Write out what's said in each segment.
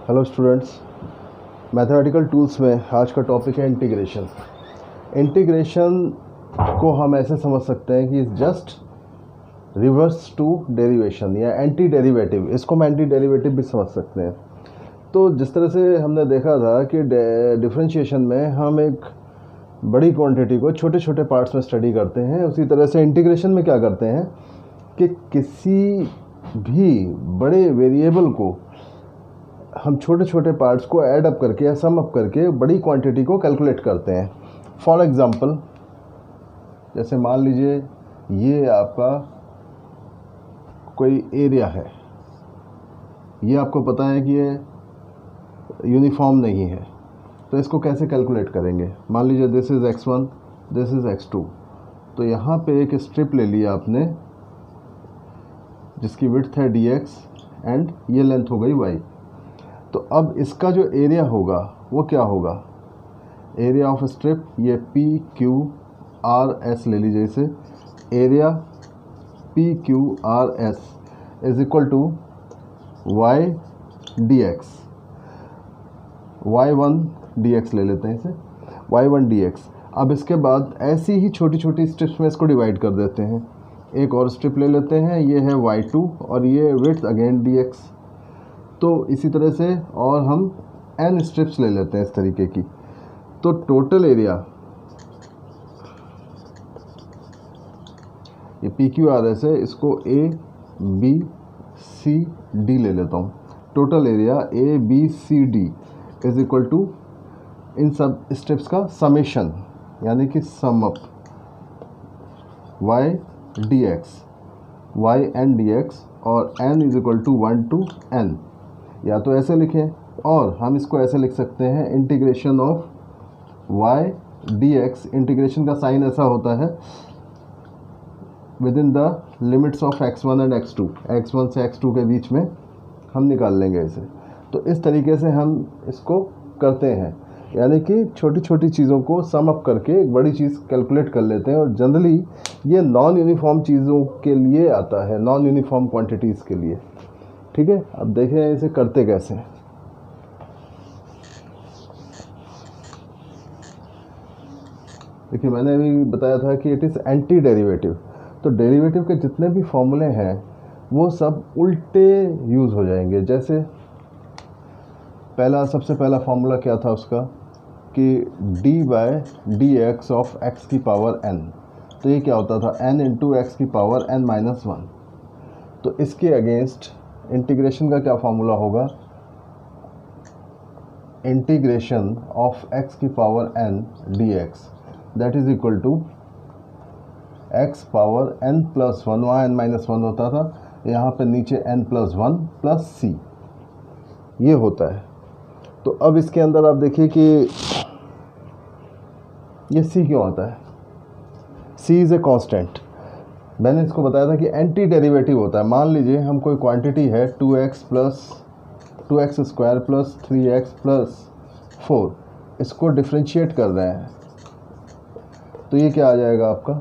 Hello students, mathematical tools में आज का टॉपिक है इंटीग्रेशन। इंटीग्रेशन को हम ऐसे समझ सकते हैं कि जस्ट रिवर्स टू डेरिवेशन या एंटी डेरिवेटिव, इसको हम एंटी डेरिवेटिव भी समझ सकते हैं। तो जिस तरह से हमने देखा था कि डिफरेंशिएशन में हम एक बड़ी क्वांटिटी को छोटे छोटे पार्ट्स में स्टडी करते हैं, उसी तरह से इंटीग्रेशन में क्या करते हैं कि किसी भी बड़े वेरिएबल को हम छोटे छोटे पार्ट्स को ऐड अप करके या सम अप करके बड़ी क्वांटिटी को कैलकुलेट करते हैं। फॉर एग्जांपल, जैसे मान लीजिए ये आपका कोई एरिया है, ये आपको पता है कि ये यूनिफॉर्म नहीं है, तो इसको कैसे कैलकुलेट करेंगे। मान लीजिए this is x1, this is x2, तो यहाँ पे एक स्ट्रिप ले लिया आपने जिसकी विड्थ है dx एंड ये लेंथ हो गई y। तो अब इसका जो एरिया होगा वो क्या होगा, एरिया ऑफ स्ट्रिप, ये पी क्यू आर एस ले लीजिए इसे, area P Q R S is equal to y d x, y one d x ले लेते हैं इसे, वाई वन डी एक्स। अब इसके बाद ऐसी ही छोटी छोटी स्ट्रिप्स में इसको डिवाइड कर देते हैं। एक और स्ट्रिप ले लेते हैं, ये है y2 और ये विड्थ अगेन dx। तो इसी तरह से और हम n स्ट्रिप्स ले लेते हैं इस तरीके की। तो टोटल एरिया, ये PQRS है, इसको A B C D ले लेता हूँ। Total area A B C D is equal to इन सब स्ट्रिप्स का समेशन, यानी कि sum up y dx, y n dx और n is equal to 1 to n। या तो ऐसे लिखें और हम इसको ऐसे लिख सकते हैं, integration of y dx। Integration का साइन ऐसा होता है with in the limits of x1 and x2, x1 से x2 के बीच में हम निकाल लेंगे इसे। तो इस तरीके से हम इसको करते हैं, यानी कि छोटी छोटी चीज़ों को सम अप करके एक बड़ी चीज़ कैलकुलेट कर लेते हैं। और जनरली ये नॉन यूनिफॉर्म चीज़ों के लिए आता है, नॉन यूनिफॉर्म क्वांटिटीज़ के लिए। ठीक है, अब देखें इसे करते कैसे हैं। देखिए, मैंने अभी बताया था कि इट इज़ एंटी डेरिवेटिव। तो डेरिवेटिव के जितने भी फॉर्मूले हैं वो सब उल्टे यूज़ हो जाएंगे। जैसे सबसे पहला फॉर्मूला क्या था उसका कि d by d x of x की पावर n। तो ये क्या होता था, n इंटू एक्स की पावर n माइनस 1। तो इसके अगेंस्ट इंटीग्रेशन का क्या फार्मूला होगा, इंटीग्रेशन ऑफ x की power n dx that is equal to x power n plus 1, वहाँ n माइनस 1 होता था, यहाँ पे नीचे n प्लस 1 प्लस c, ये होता है। तो अब इसके अंदर आप देखिए कि ये c क्यों आता है, c इज़ ए कांस्टेंट। मैंने इसको बताया था कि एंटी डेरिवेटिव होता है। मान लीजिए हम कोई क्वांटिटी है 2x square plus 3x plus 4, इसको डिफ्रेंशिएट कर रहे हैं, तो ये क्या आ जाएगा आपका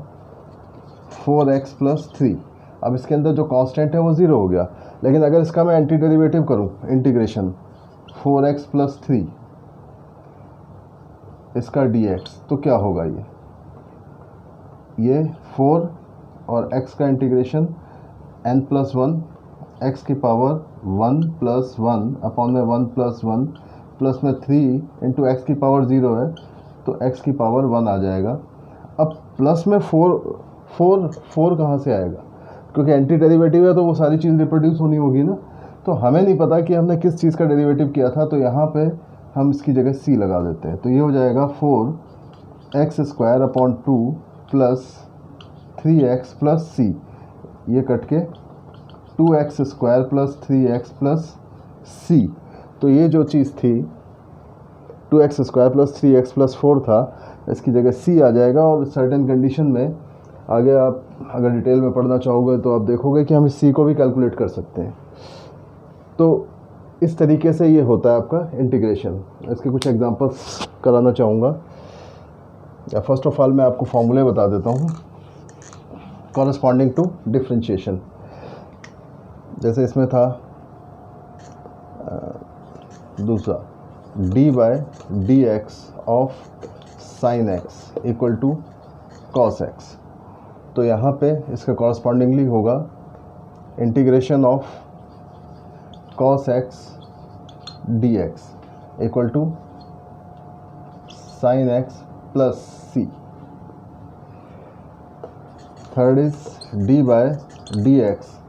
4x प्लस 3। अब इसके अंदर जो कांस्टेंट है वो 0 हो गया, लेकिन अगर इसका मैं एंटी डेरिवेटिव करूँ, इंटीग्रेशन 4x प्लस 3 इसका dx, तो क्या होगा, ये 4 और x का इंटीग्रेशन n प्लस 1 x की पावर 1 प्लस 1 अपॉन में 1 प्लस 1 प्लस में 3 इंटू एक्स की पावर 0 है, तो x की पावर 1 आ जाएगा। अब प्लस में 4 कहाँ से आएगा, क्योंकि एंटी डेरिवेटिव है तो वो सारी चीज़ रिप्रोड्यूस होनी होगी ना। तो हमें नहीं पता कि हमने किस चीज़ का डेरिवेटिव किया था, तो यहाँ पे हम इसकी जगह c लगा देते हैं। तो ये हो जाएगा 4x square upon 2 plus 3x plus c, ये कट के 2x square plus 3x plus c। तो ये जो चीज़ थी 2x square plus 3x plus 4 था, इसकी जगह c आ जाएगा। और सर्टेन कंडीशन में आगे आप अगर डिटेल में पढ़ना चाहोगे तो आप देखोगे कि हम इस c को भी कैलकुलेट कर सकते हैं। तो इस तरीके से ये होता है आपका इंटीग्रेशन। इसके कुछ एग्जांपल्स कराना चाहूँगा। फर्स्ट ऑफ ऑल मैं आपको फॉर्मूले बता देता हूँ कॉरस्पॉन्डिंग टू डिफरेंशिएशन। जैसे इसमें था दूसरा d by d x of sine x equal to cos x. तो यहाँ पे इसका कॉरस्पॉन्डिंगली होगा integration of cos x d x equal to sine x plus c. Third is d by d x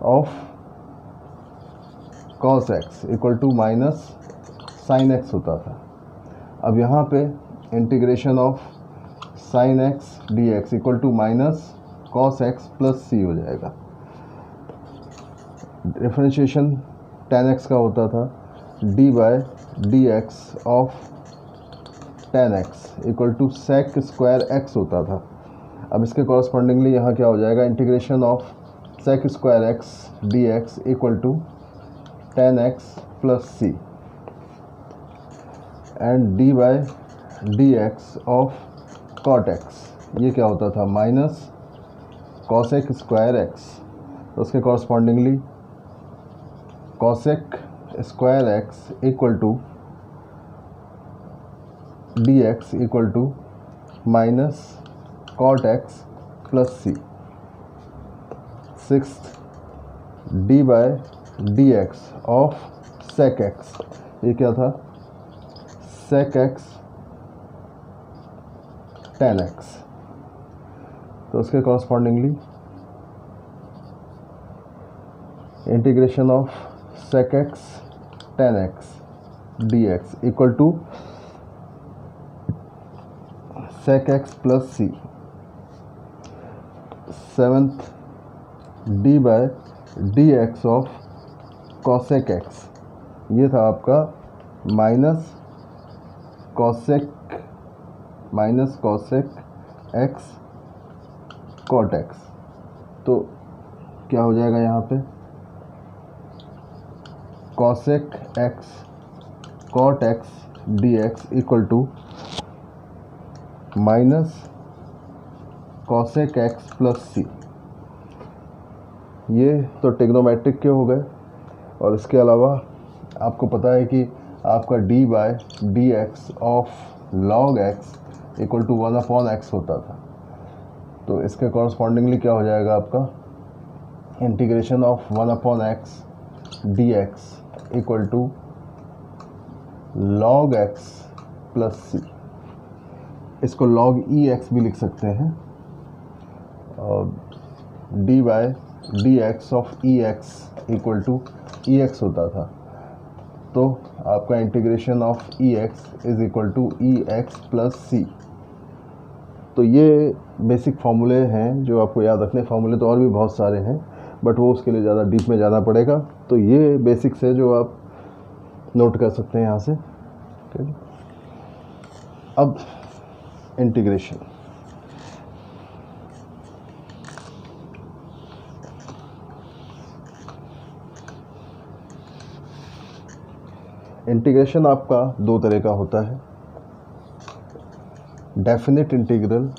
of cos x equal to minus sine x होता था। अब यहाँ पे integration of sine x d x equal to minus cos x plus c हो जाएगा। Differentiation tan x का होता था d by d x of tan x equal to sec square x होता था। अब इसके कॉरस्पॉन्डिंगली यहाँ क्या हो जाएगा, integration of sec square x d x equal to tan x plus c and d by d x of cot x, ये क्या होता था माइनस कॉसेक स्क्वायर एक्स। तो उसके correspondingly cosec square x equal to d x equal to minus cot x plus c. Sixth d by d x of sec x, ये क्या था sec x tan x। तो उसके correspondingly integration of sec x tan x d x equal to sec x plus c. Seventh d by d x of cosec x, ये था आपका minus cosec x cot x. तो क्या हो जाएगा यहाँ पे cosec x cot x d x equal to minus cosec x plus c. ये तो ट्रिग्नोमेट्रिक के हो गए। और इसके अलावा आपको पता है कि आपका d by d x of log x equal to 1/x होता था। तो इसके कॉरस्पॉन्डिंगली क्या हो जाएगा आपका integration of 1/x d x equal to log x plus c. इसको लॉग ई एक्स भी लिख सकते हैं। और d by d x of e x equal to e x होता था। तो आपका integration of e x is equal to e x plus c. तो ये बेसिक फार्मूले हैं जो आपको याद रखने। फार्मूले तो और भी बहुत सारे हैं बट वो उसके लिए ज़्यादा डीप में जाना पड़ेगा। तो ये बेसिक्स है जो आप नोट कर सकते हैं यहाँ से। ठीक है, अब इंटीग्रेशन। इंटीग्रेशन आपका दो तरह का होता है, डेफिनेट इंटीग्रल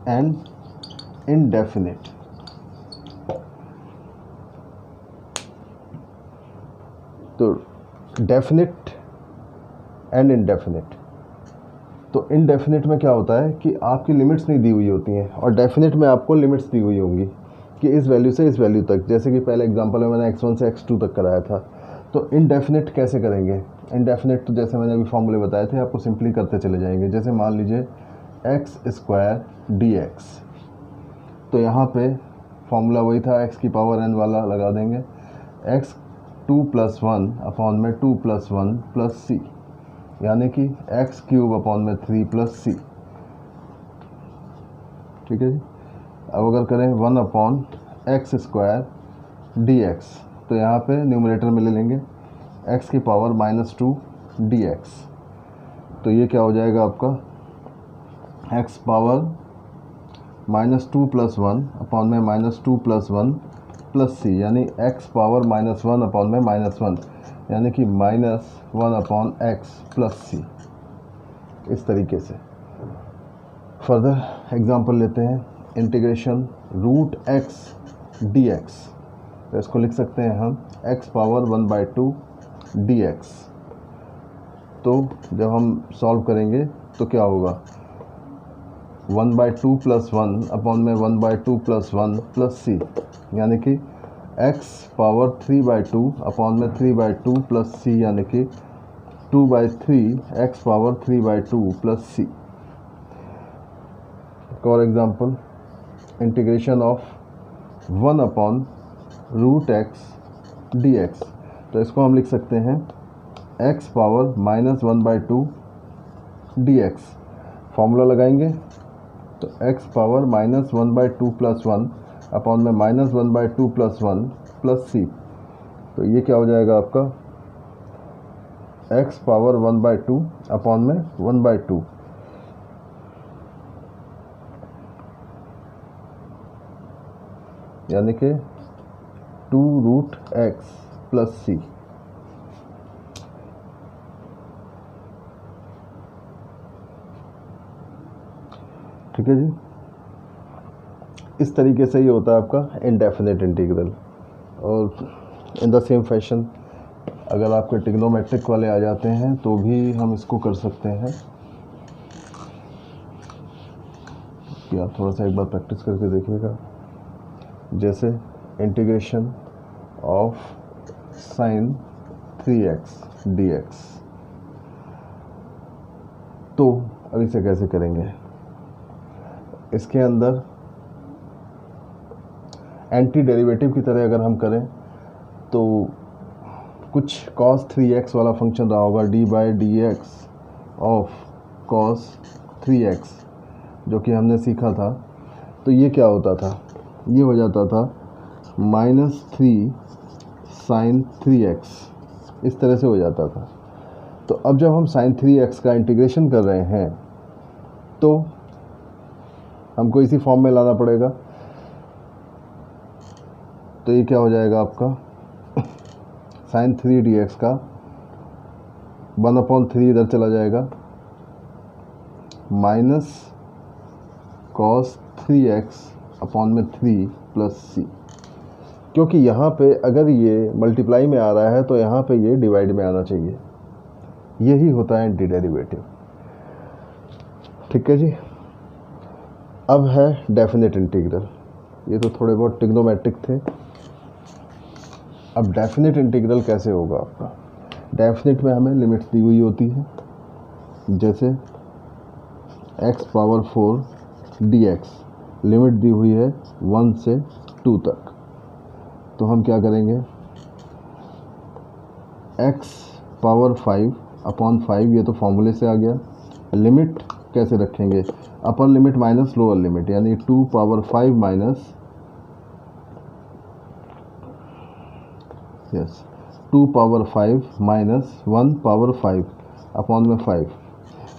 एंड इनडेफिनेट। तो डेफिनेट एंड इनडेफिनेट। तो इनडेफिनेट में क्या होता है कि आपकी लिमिट्स नहीं दी हुई होती हैं और डेफिनेट में आपको लिमिट्स दी हुई होंगी कि इस वैल्यू से इस वैल्यू तक। जैसे कि पहले एग्जांपल में मैंने x1 से x2 तक कराया था। तो इनडेफिनेट कैसे करेंगे? इनडेफिनेट तो जैसे मैंने अभी फॉर्मूले बताए थे आपको सिंपली करते चले जाएंगे। जैसे मान लीजिए एक्स स्क्वायर डी एक्स, तो यहाँ पे फॉर्मूला वही था x की पावर n वाला लगा देंगे। x 2+1 अपॉन में 2+1 प्लस सी, यानी कि एक्स क्यूब अपॉन में 3 प्लस सी। ठीक है जी। अब अगर करें 1 upon x square D x, तो यहाँ पे न्यूमरेटर में ले लेंगे x की पावर -2 dx। तो ये क्या हो जाएगा आपका x पावर -2 + 1 अपॉन में -2 + 1 प्लस सी, यानी x पावर -1 अपॉन में -1, यानी कि -1 अपॉन x प्लस सी। इस तरीके से फर्दर एग्जांपल लेते हैं। इंटीग्रेशन रूट x dx, तो इसको लिख सकते हैं हम x पावर 1/2 dx। तो जब हम सॉल्व करेंगे तो क्या होगा, 1/2 प्लस 1 अपॉन में 1/2 प्लस 1 प्लस c, यानी कि x पावर 3/2 अपॉन में 3/2 प्लस c, यानी कि 2/3 x पावर 3/2 प्लस c। एक और example, integration of 1 upon root x dx। तो इसको हम लिख सकते हैं x पावर -1/2 dx। फॉर्मूला लगाएंगे तो x पावर -1/2 प्लस 1 अपॉन में -1/2 प्लस 1 प्लस c। तो ये क्या हो जाएगा आपका, x पावर 1/2 अपॉन में 1/2, यानी कि 2 रूट x प्लस c। ठीक है जी। इस तरीके से ये होता है आपका इनडेफिनेट इंटीग्रल। और इन द सेम फैशन अगर आपके ट्रिग्नोमेट्रिक वाले आ जाते हैं तो भी हम इसको कर सकते हैं। कि आप थोड़ा सा एक बार प्रैक्टिस करके देखिएगा। जैसे integration of sign 3x dx। तो अब इसे कैसे करेंगे, इसके अंदर एंटी डेरिवेटिव की तरह अगर हम करें तो कुछ cos 3x वाला फंक्शन रहा होगा, d/dx ऑफ cos 3x, जो कि हमने सीखा था। तो ये क्या होता था, ये हो जाता था -3 sin 3x, इस तरह से हो जाता था। तो अब जब हम sin 3x का इंटीग्रेशन कर रहे हैं तो हमको इसी फॉर्म में लाना पड़ेगा। तो ये क्या हो जाएगा आपका, sin 3 dx का 1/3 इधर चला जाएगा, माइनस cos 3x अपॉन में 3 प्लस c। क्योंकि यहाँ पे अगर ये मल्टीप्लाई में आ रहा है तो यहाँ पे ये डिवाइड में आना चाहिए। यही होता है एंटी डेरिवेटिव। ठीक है जी। अब है डेफिनेट इंटीग्रल। ये तो थोड़े बहुत ट्रिग्नोमेट्रिक थे। अब डेफिनेट इंटीग्रल कैसे होगा आपका, डेफिनेट में हमें लिमिट्स दी हुई होती है। जैसे x पावर 4 dx, लिमिट दी हुई है 1 से 2 तक। तो हम क्या करेंगे, x पावर 5 अपॉन 5, ये तो फॉर्मूले से आ गया। लिमिट कैसे रखेंगे, upper limit minus lower limit, यानी 2 power 5 minus 2 power 5 minus 1 power 5 upon में 5,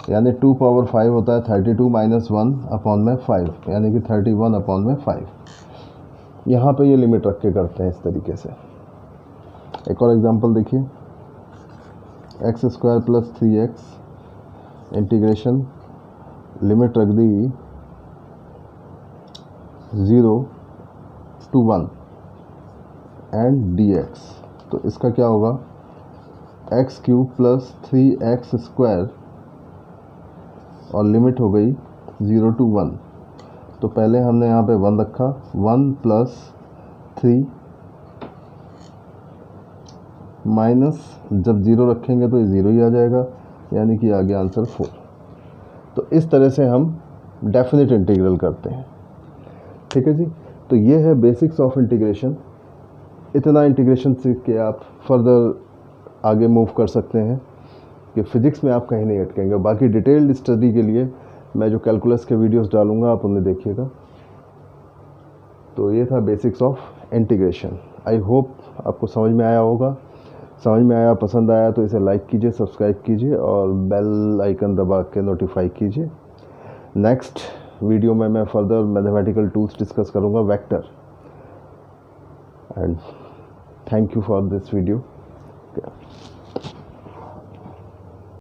यानी 2 पावर 5 होता है 32 माइनस 1 अपॉन में 5, यानी कि 31 अपॉन में 5। यहाँ पे ये लिमिट रख के करते हैं इस तरीके से। एक और एग्जांपल देखिए, x² plus 3x integration, limit रख दी 0 to 1 एंड dx। तो इसका क्या होगा, x³ प्लस 3x² और लिमिट हो गई 0 to 1। तो पहले हमने यहाँ पे 1 रखा, 1 प्लस 3 माइनस, जब 0 रखेंगे तो ये 0 ही आ जाएगा, यानी कि आ गया आंसर 4। तो इस तरह से हम डेफिनेट इंटीग्रल करते हैं। ठीक है जी। तो ये है बेसिक्स ऑफ इंटीग्रेशन। इतना इंटीग्रेशन सीख के आप फर्दर आगे मूव कर सकते हैं कि फ़िज़िक्स में आप कहीं नहीं अटकेंगे। बाकी डिटेल्ड स्टडी के लिए मैं जो कैलकुलस के वीडियोस डालूंगा आप उन्हें देखिएगा। तो ये था basics of integration. I hope आपको समझ में आया होगा। समझ में आया, पसंद आया तो इसे लाइक कीजिए, सब्सक्राइब कीजिए और बेल आइकन दबा के नोटिफाई कीजिए। नेक्स्ट वीडियो में मैं फर्दर मैथमेटिकल टूल्स डिस्कस करूँगा, vector. And thank you for this video.